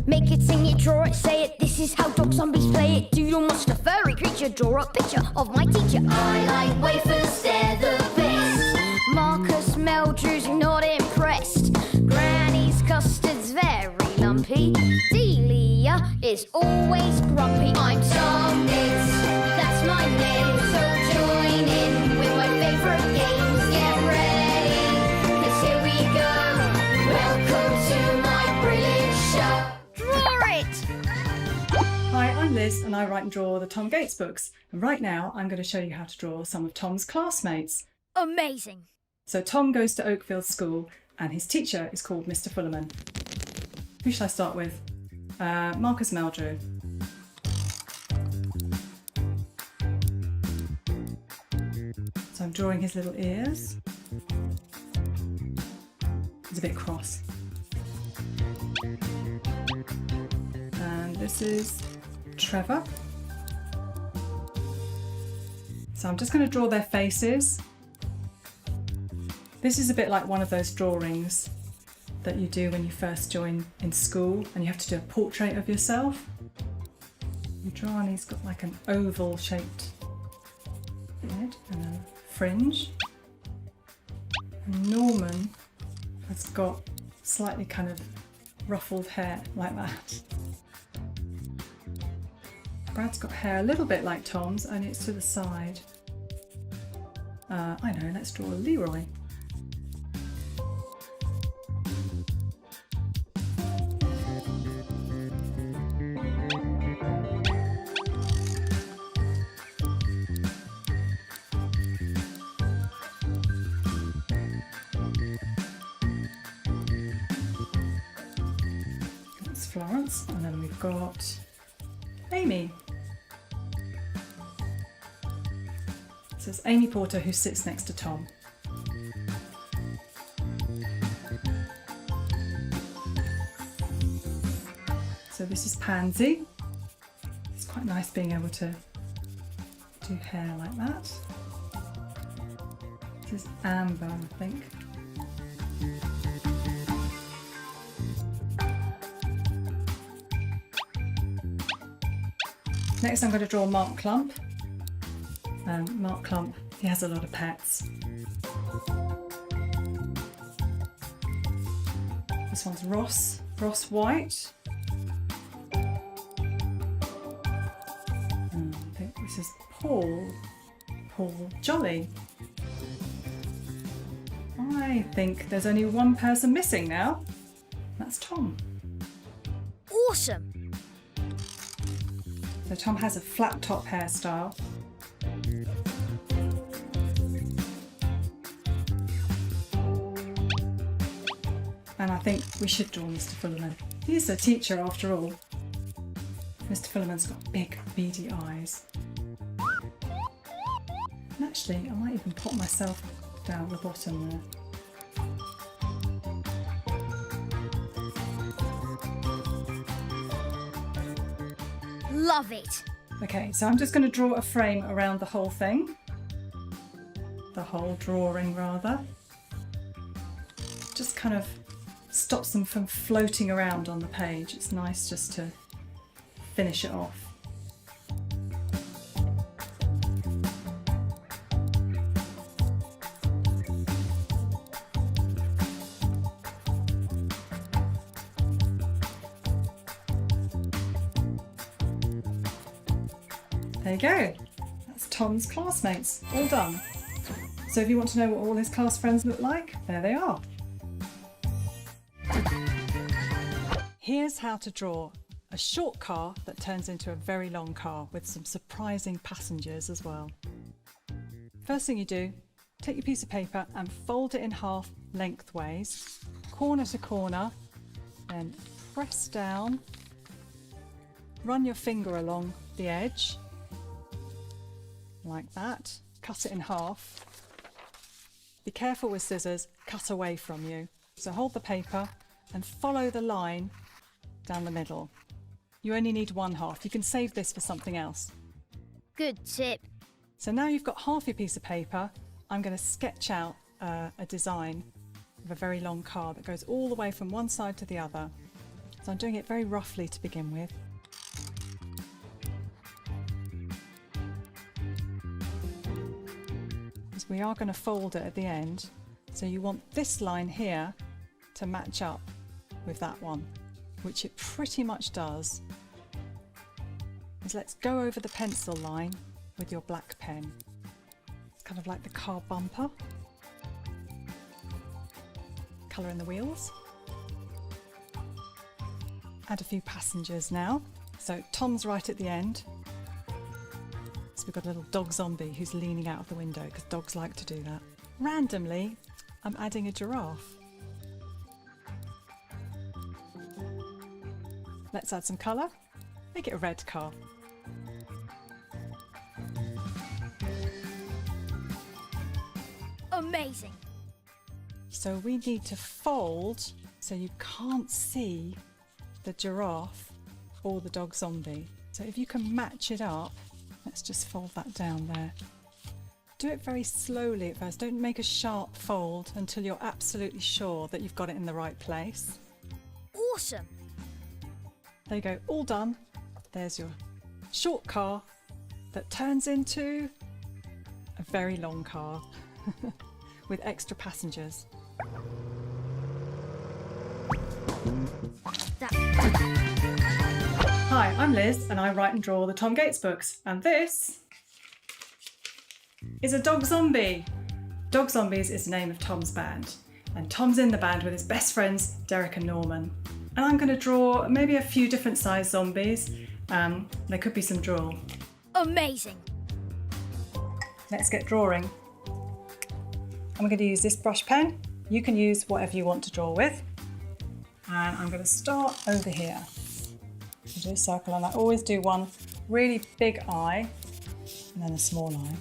Make it, sing it, draw it, say it. This is how dog zombies play it. Doodle monster, furry creature. Draw a picture of my teacher. I like wafers, they're the best. Marcus Meldrew's not impressed. Granny's custard's very lumpy. Delia is always grumpy. I'm Tom Knits, that's my name. So join in with my favourite games. Get ready, 'cause here we go. Welcome to my brilliant show. Draw it! Hi, I'm Liz and I write and draw the Tom Gates books. And right now I'm going to show you how to draw some of Tom's classmates. Amazing. So Tom goes to Oakfield School and his teacher is called Mr Fullerman. Who shall I start with? Marcus Meldrew. So I'm drawing his little ears. He's a bit cross. And this is Trevor. So I'm just going to draw their faces. This is a bit like one of those drawings that you do when you first join in school and you have to do a portrait of yourself. You draw and he's got like an oval shaped head and a fringe. And Norman has got slightly kind of ruffled hair like that. Brad's got hair a little bit like Tom's, only it's to the side. I know, let's draw Leroy. That's Florence, and then we've got Amy. So it's Amy Porter who sits next to Tom. So this is Pansy. It's quite nice being able to do hair like that. This is Amber, I think. Next I'm going to draw Mark Clump. Mark Clump, he has a lot of pets. This one's Ross White. And I think this is Paul Jolly. I think there's only one person missing now. That's Tom. Awesome. So Tom has a flat top hairstyle. And I think we should draw Mr Fullerman. He's a teacher after all. Mr Fullerman's got big beady eyes. And actually, I might even pop myself down the bottom there. Love it. Okay, so I'm just going to draw a frame around the whole thing. The whole drawing, rather. Just kind of stops them from floating around on the page. It's nice just to finish it off. There you go. That's Tom's classmates, all done. So if you want to know what all his class friends look like, there they are. Here's how to draw a short car that turns into a very long car with some surprising passengers as well. First thing you do, take your piece of paper and fold it in half lengthways, corner to corner, then press down, run your finger along the edge, like that, cut it in half. Be careful with scissors, cut away from you. So hold the paper and follow the line down the middle. You only need one half. You can save this for something else. Good tip. So now you've got half your piece of paper, I'm going to sketch out a design of a very long car that goes all the way from one side to the other. So I'm doing it very roughly to begin with. Because we are going to fold it at the end. So you want this line here to match up with that one, which it pretty much does. Is let's go over the pencil line with your black pen. It's kind of like the car bumper. Colour in the wheels. Add a few passengers now. So Tom's right at the end. So we've got a little dog zombie who's leaning out of the window because dogs like to do that. Randomly, I'm adding a giraffe. Let's add some colour. Make it a red car. Amazing. So we need to fold so you can't see the giraffe or the dog zombie. So if you can match it up, let's just fold that down there. Do it very slowly at first. Don't make a sharp fold until you're absolutely sure that you've got it in the right place. Awesome. There you go, all done. There's your short car that turns into a very long car with extra passengers. Hi, I'm Liz and I write and draw the Tom Gates books, and this is a dog zombie. Dog Zombies is the name of Tom's band, and Tom's in the band with his best friends Derek and Norman. And I'm going to draw maybe a few different size zombies. There could be some drool. Amazing. Let's get drawing. I'm going to use this brush pen. You can use whatever you want to draw with. And I'm going to start over here. I'll do a circle, and I always do one really big eye and then a small eye.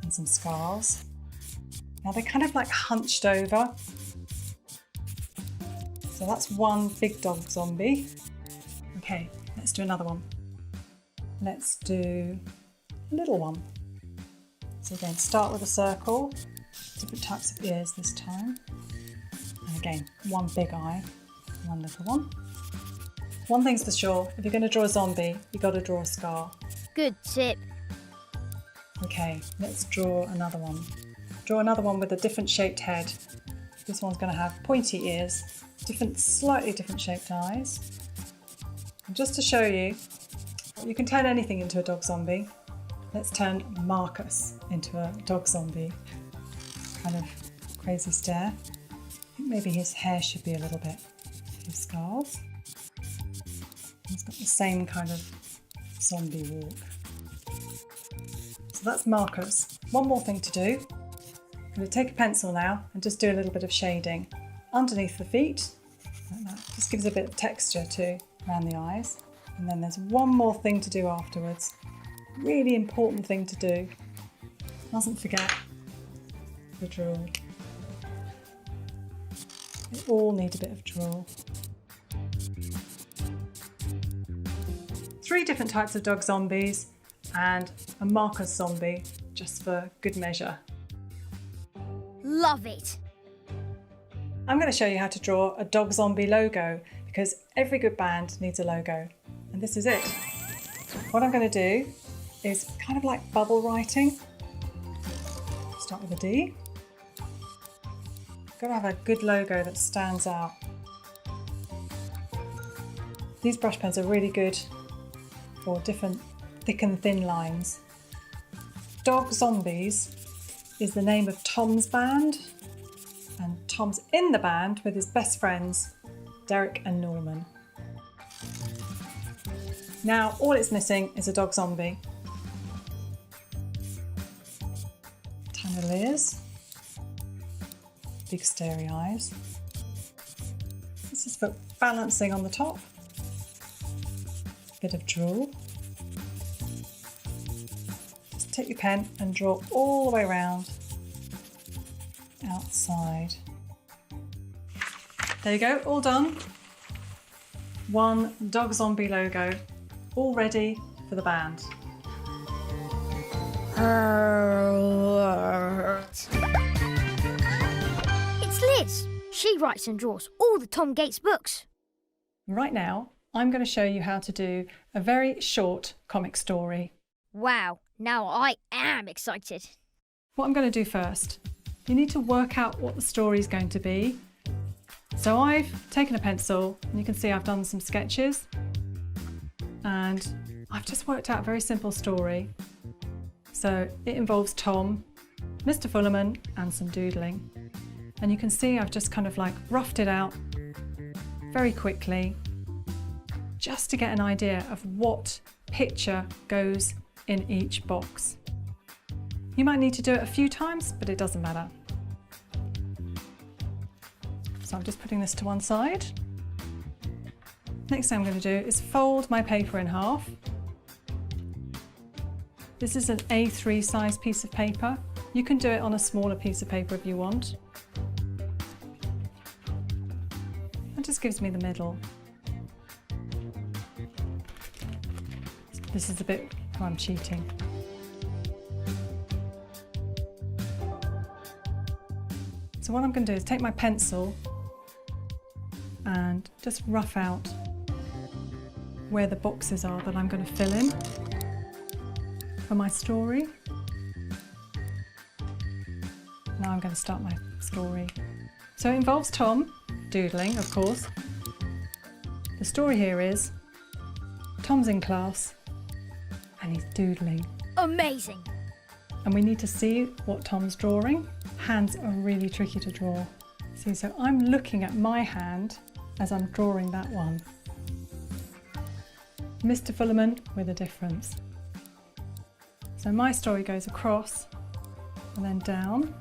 And some scars. Now they're kind of like hunched over. So that's one big dog zombie. Okay, let's do another one. Let's do a little one. So again, start with a circle, different types of ears this time. And again, one big eye, one little one. One thing's for sure, if you're going to draw a zombie, you've got to draw a scar. Good tip. Okay, let's draw another one. Draw another one with a different shaped head. This one's going to have pointy ears, slightly different shaped eyes. And just to show you, you can turn anything into a dog zombie. Let's turn Marcus into a dog zombie. Kind of crazy stare. I think maybe his hair should be a little bit full of scars. He's got the same kind of zombie walk. So that's Marcus. One more thing to do. I'm going to take a pencil now and just do a little bit of shading underneath the feet, like that. Just gives a bit of texture too around the eyes. And then there's one more thing to do afterwards. Really important thing to do. Mustn't forget the drool. They all need a bit of drool. 3 different types of dog zombies and a Marcus zombie, just for good measure. Love it. I'm going to show you how to draw a dog zombie logo, because every good band needs a logo, and this is it. What I'm going to do is kind of like bubble writing. Start with a D. Got to have a good logo that stands out. These brush pens are really good for different thick and thin lines. Dog Zombies is the name of Tom's band, and Tom's in the band with his best friends Derek and Norman. Now all it's missing is a dog zombie. Tiny little ears, big starey eyes. This is for balancing on the top. Bit of drool. Just take your pen and draw all the way around outside. There you go, all done. One dog zombie logo, all ready for the band. It's Liz. She writes and draws all the Tom Gates books. Right now, I'm going to show you how to do a very short comic story. Wow, now I am excited. What I'm going to do first, you need to work out what the story is going to be. So I've taken a pencil and you can see I've done some sketches and I've just worked out a very simple story. So it involves Tom, Mr Fullerman and some doodling. And you can see I've just kind of like roughed it out very quickly just to get an idea of what picture goes in each box. You might need to do it a few times, but it doesn't matter. So I'm just putting this to one side. Next thing I'm going to do is fold my paper in half. This is an A3 size piece of paper. You can do it on a smaller piece of paper if you want. That just gives me the middle. This is the bit where I'm cheating. So what I'm going to do is take my pencil and just rough out where the boxes are that I'm going to fill in for my story. Now I'm going to start my story. So it involves Tom doodling, of course. The story here is Tom's in class and he's doodling. Amazing. And we need to see what Tom's drawing. Hands are really tricky to draw. See, so I'm looking at my hand as I'm drawing that one. Mr Fullerman with a difference. So my story goes across and then down.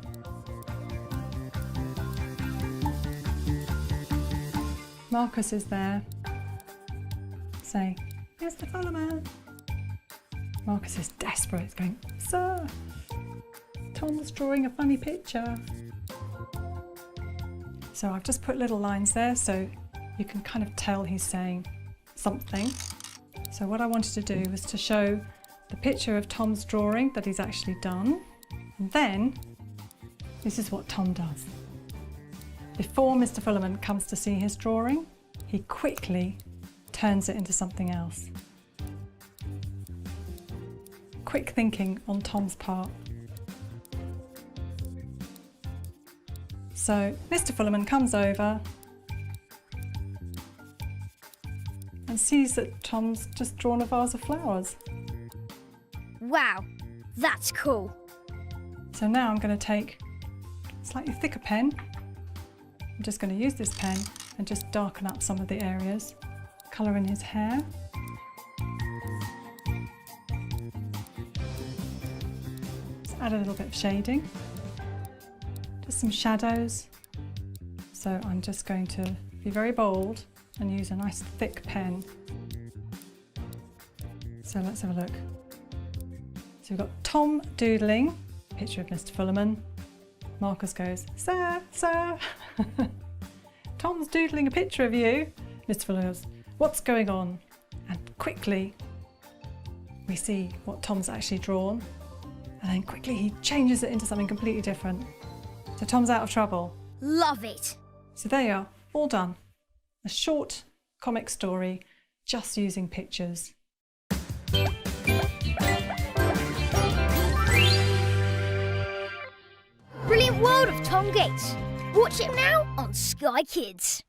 Marcus is there. Say, Mr Fullerman. Marcus is desperate. He's going, Sir, Tom's drawing a funny picture. So I've just put little lines there so you can kind of tell he's saying something. So what I wanted to do was to show the picture of Tom's drawing that he's actually done. And then this is what Tom does. Before Mr Fullerman comes to see his drawing, he quickly turns it into something else. Quick thinking on Tom's part. So Mr Fullerman comes over and sees that Tom's just drawn a vase of flowers. Wow, that's cool. So now I'm going to take a slightly thicker pen. I'm just going to use this pen and just darken up some of the areas. Colour in his hair. Just add a little bit of shading. Just some shadows. So I'm just going to be very bold and use a nice thick pen. So let's have a look. So we've got Tom doodling, picture of Mr Fullerman. Marcus goes, Sir, Sir. Tom's doodling a picture of you. Mr Fullerman goes, what's going on? And quickly we see what Tom's actually drawn. And then quickly he changes it into something completely different. So Tom's out of trouble. Love it. So there you are, all done. A short comic story, just using pictures. Brilliant World of Tom Gates. Watch it now on Sky Kids.